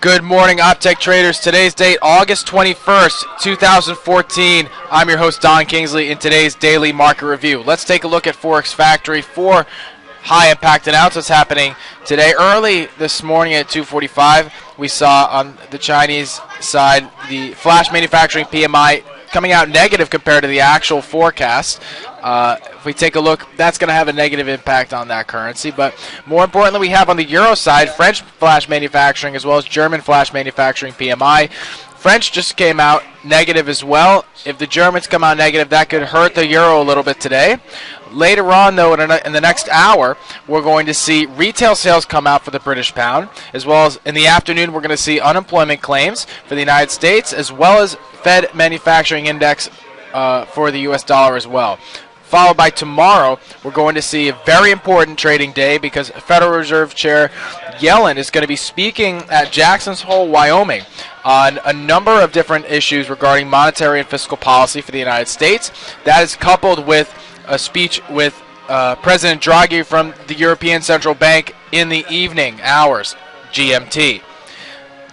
Good morning, Opteck traders. Today's date, August 21st, 2014. I'm your host, Don Kingsley, in today's daily market review. Let's take a look at Forex Factory for high-impact announcements happening today. Early this morning at 2:45, we saw on the Chinese side the flash manufacturing PMI coming out negative compared to the actual forecast. If we take a look, that's going to have a negative impact on that currency. But more importantly, we have on the euro side, French flash manufacturing as well as German flash manufacturing PMI. French just came out negative as well. If the Germans come out negative, that could hurt the euro a little bit today. Later on, though, in the next hour, we're going to see retail sales come out for the British pound, as well as in the afternoon, we're going to see unemployment claims for the United States, as well as Fed manufacturing index for the U.S. dollar as well. Followed by tomorrow, we're going to see a very important trading day because Federal Reserve Chair Yellen is going to be speaking at Jackson's Hole, Wyoming, on a number of different issues regarding monetary and fiscal policy for the United States. That is coupled with a speech with President Draghi from the European Central Bank in the evening hours, GMT.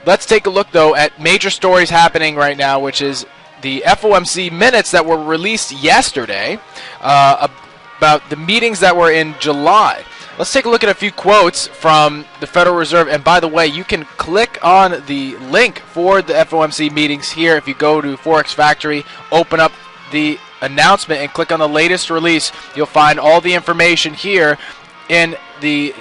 Let's take a look, though, at major stories happening right now, which is the FOMC minutes that were released yesterday about the meetings that were in July. Let's take a look at a few quotes from the Federal Reserve. And by the way, you can click on the link for the FOMC meetings here. If you go to Forex Factory, open up the announcement and click on the latest release, you'll find all the information here in the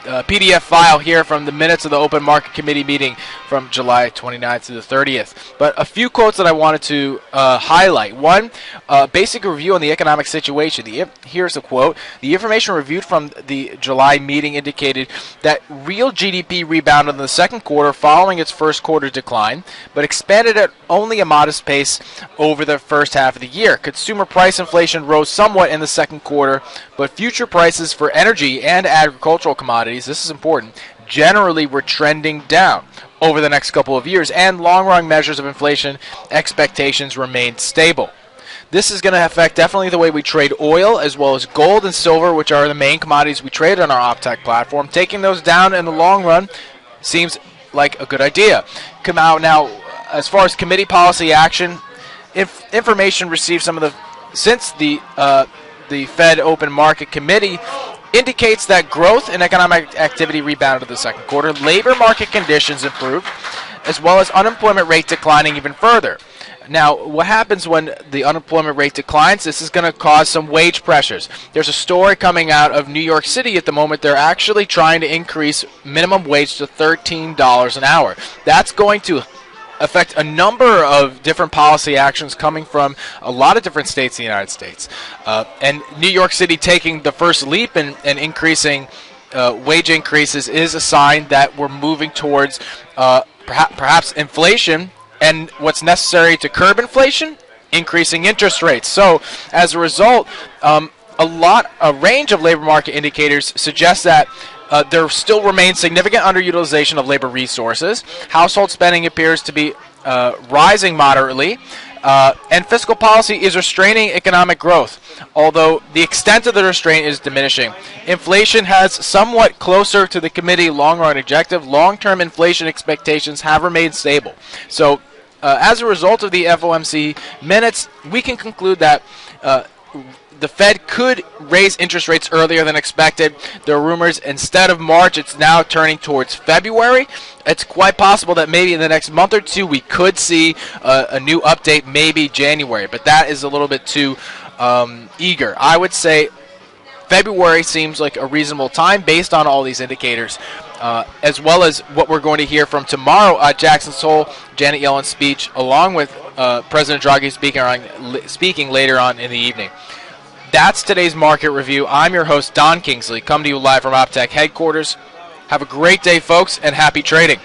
PDF file here from the minutes of the Open Market Committee meeting from July 29th to the 30th. But a few quotes that I wanted to highlight. One, basic review on the economic situation. Here's a quote. The information reviewed from the July meeting indicated that real GDP rebounded in the second quarter following its first quarter decline, but expanded at only a modest pace over the first half of the year. Consumer price inflation rose somewhat in the second quarter, but future prices for energy and agricultural commodities, this is important, generally were trending down over the next couple of years, and long-run measures of inflation expectations remained stable. This is going to affect definitely the way we trade oil as well as gold and silver, which are the main commodities we trade on our Opteck platform. Taking those down in the long run seems like a good idea. Come out now, as far as committee policy action, if information received since the Fed Open Market Committee indicates that growth in economic activity rebounded in the second quarter, labor market conditions improved, as well as unemployment rate declining even further. Now, what happens when the unemployment rate declines? This is going to cause some wage pressures. There's a story coming out of New York City at the moment. They're actually trying to increase minimum wage to $13 an hour. That's going to affect a number of different policy actions coming from a lot of different states in the United States. And New York City taking the first leap in increasing wage increases is a sign that we're moving towards perhaps inflation, and what's necessary to curb inflation? Increasing interest rates. So as a result, a range of labor market indicators suggest that there still remains significant underutilization of labor resources. Household spending appears to be rising moderately, and fiscal policy is restraining economic growth, although the extent of the restraint is diminishing. Inflation has somewhat closer to the committee long-run objective. Long-term inflation expectations have remained stable. So as a result of the FOMC minutes, we can conclude that the Fed could raise interest rates earlier than expected. There are rumors instead of March, it's now turning towards February. It's quite possible that maybe in the next month or two we could see a new update, maybe January, but that is a little bit too eager. I would say February seems like a reasonable time based on all these indicators, as well as what we're going to hear from tomorrow at Jackson's Hole, Janet Yellen's speech, along with President Draghi speaking later on in the evening. That's today's market review. I'm your host, Don Kingsley, coming to you live from Opteck headquarters. Have a great day, folks, and happy trading.